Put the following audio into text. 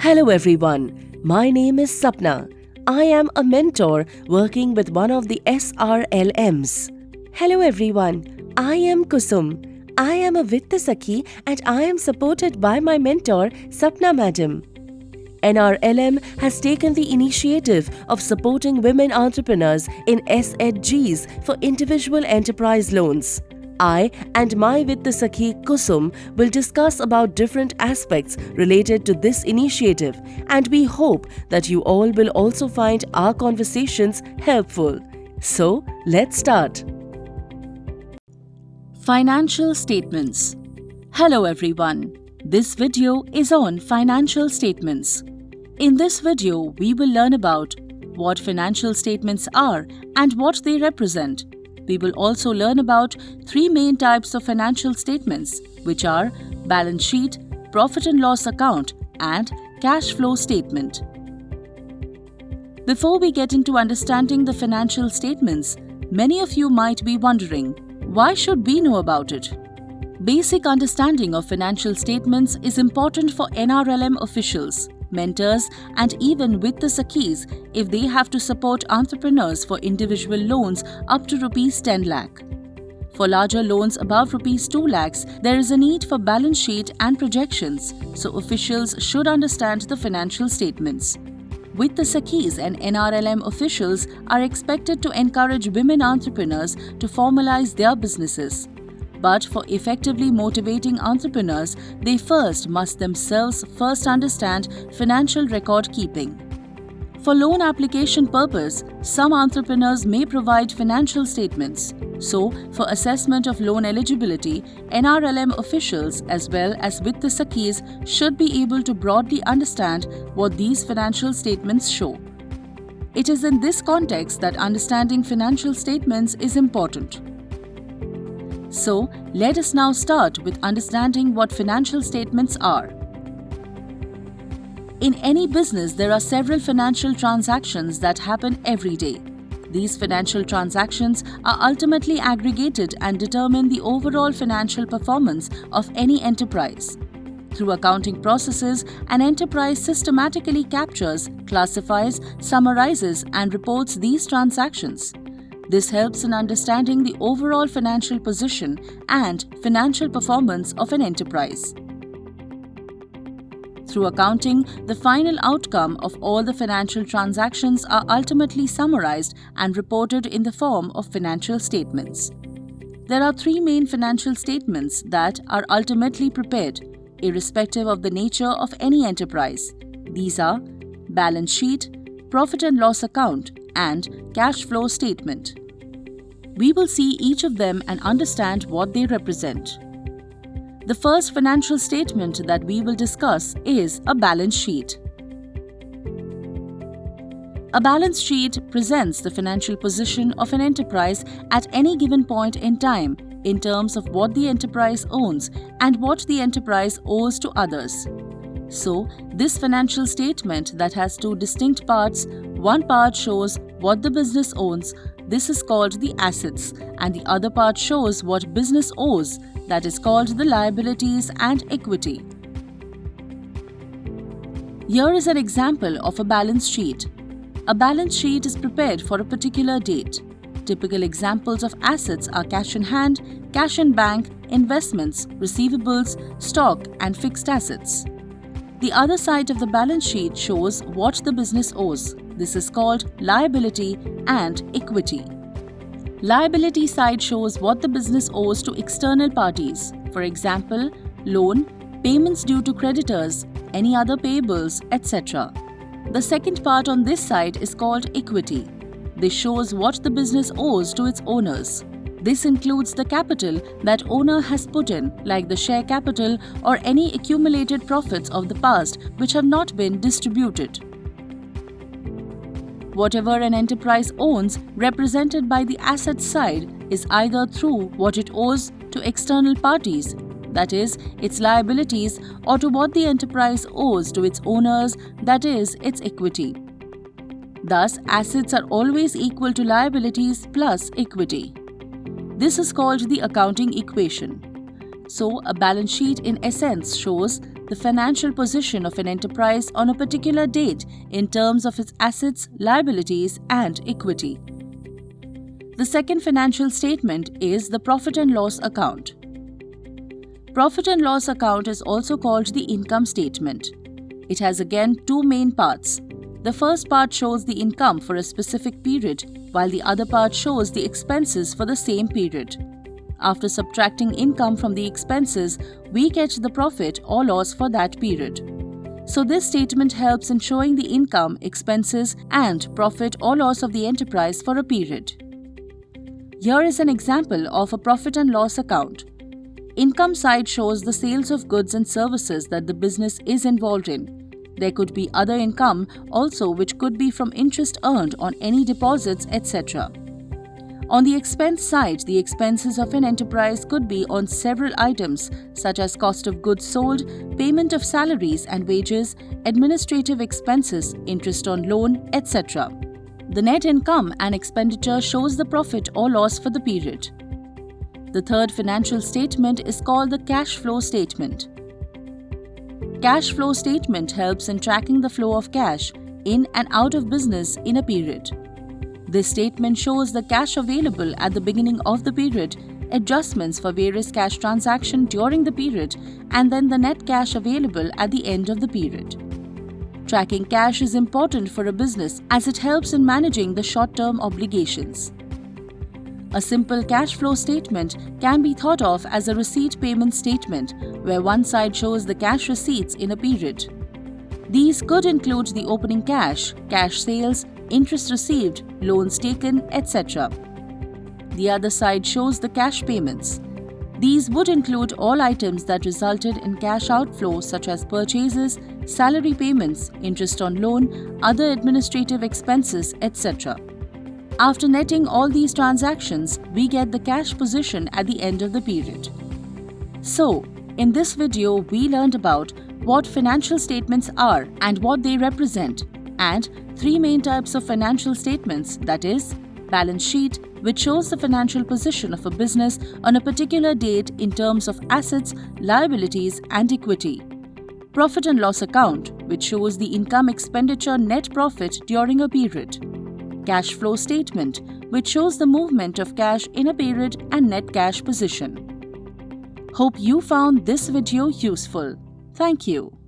Hello everyone, my name is Sapna. I am a mentor working with one of the SRLMs. Hello everyone, I am Kusum. I am a Vitta Sakhi and I am supported by my mentor Sapna Madam. NRLM has taken the initiative of supporting women entrepreneurs in SHGs for individual enterprise loans. I and my Vitta Sakhi Kusum will discuss about different aspects related to this initiative, and we hope that you all will also find our conversations helpful. So, let's start. Financial statements. Hello everyone. This video is on financial statements. In this video, we will learn about what financial statements are and what they represent. We will also learn about three main types of financial statements, which are balance sheet, profit and loss account, and cash flow statement. Before we get into understanding the financial statements, many of you might be wondering, why should we know about it? Basic understanding of financial statements is important for NRLM officials, mentors, and even Vitta Sakhis if they have to support entrepreneurs for individual loans up to Rs 10 lakh. For larger loans above Rs 2 lakhs, there is a need for balance sheet and projections, so officials should understand the financial statements. Vitta Sakhis and NRLM officials are expected to encourage women entrepreneurs to formalize their businesses. But for effectively motivating entrepreneurs, they must themselves understand financial record keeping. For loan application purpose, some entrepreneurs may provide financial statements. So, for assessment of loan eligibility, NRLM officials as well as Vitta Sakhis should be able to broadly understand what these financial statements show. It is in this context that understanding financial statements is important. So, let us now start with understanding what financial statements are. In any business, there are several financial transactions that happen every day. These financial transactions are ultimately aggregated and determine the overall financial performance of any enterprise. Through accounting processes, an enterprise systematically captures, classifies, summarizes, and reports these transactions. This helps in understanding the overall financial position and financial performance of an enterprise. Through accounting, the final outcome of all the financial transactions are ultimately summarized and reported in the form of financial statements. There are three main financial statements that are ultimately prepared, irrespective of the nature of any enterprise. These are balance sheet, profit and loss account, and cash flow statement. We will see each of them and understand what they represent. The first financial statement that we will discuss is a balance sheet. A balance sheet presents the financial position of an enterprise at any given point in time in terms of what the enterprise owns and what the enterprise owes to others. So, this financial statement that has two distinct parts, one part shows what the business owns, this is called the assets, and the other part shows what business owes, that is called the liabilities and equity. Here is an example of a balance sheet. A balance sheet is prepared for a particular date. Typical examples of assets are cash in hand, cash in bank, investments, receivables, stock, and fixed assets. The other side of the balance sheet shows what the business owes. This is called liability and equity. Liability side shows what the business owes to external parties. For example, loan, payments due to creditors, any other payables, etc. The second part on this side is called equity. This shows what the business owes to its owners. This includes the capital that owner has put in, like the share capital or any accumulated profits of the past which have not been distributed. Whatever an enterprise owns, represented by the assets side, is either through what it owes to external parties, that is, its liabilities, or to what the enterprise owes to its owners, that is, its equity. Thus, assets are always equal to liabilities plus equity. This is called the accounting equation. So, a balance sheet in essence shows the financial position of an enterprise on a particular date in terms of its assets, liabilities, and equity. The second financial statement is the profit and loss account. Profit and loss account is also called the income statement. It has again two main parts. The first part shows the income for a specific period, while the other part shows the expenses for the same period. After subtracting income from the expenses, we get the profit or loss for that period. So this statement helps in showing the income, expenses, and profit or loss of the enterprise for a period. Here is an example of a profit and loss account. Income side shows the sales of goods and services that the business is involved in. There could be other income also, which could be from interest earned on any deposits, etc. On the expense side, the expenses of an enterprise could be on several items such as cost of goods sold, payment of salaries and wages, administrative expenses, interest on loan, etc. The net income and expenditure shows the profit or loss for the period. The third financial statement is called the cash flow statement. Cash flow statement helps in tracking the flow of cash in and out of business in a period. This statement shows the cash available at the beginning of the period, adjustments for various cash transactions during the period, and then the net cash available at the end of the period. Tracking cash is important for a business as it helps in managing the short-term obligations. A simple cash flow statement can be thought of as a receipt payment statement, where one side shows the cash receipts in a period. These could include the opening cash, cash sales, interest received, loans taken, etc. The other side shows the cash payments. These would include all items that resulted in cash outflow such as purchases, salary payments, interest on loan, other administrative expenses, etc. After netting all these transactions, we get the cash position at the end of the period. So, in this video, we learned about what financial statements are and what they represent, and three main types of financial statements, that is, balance sheet, which shows the financial position of a business on a particular date in terms of assets, liabilities, and equity. Profit and loss account, which shows the income, expenditure, net profit during a period. Cash flow statement, which shows the movement of cash in a period and net cash position. Hope you found this video useful. Thank you.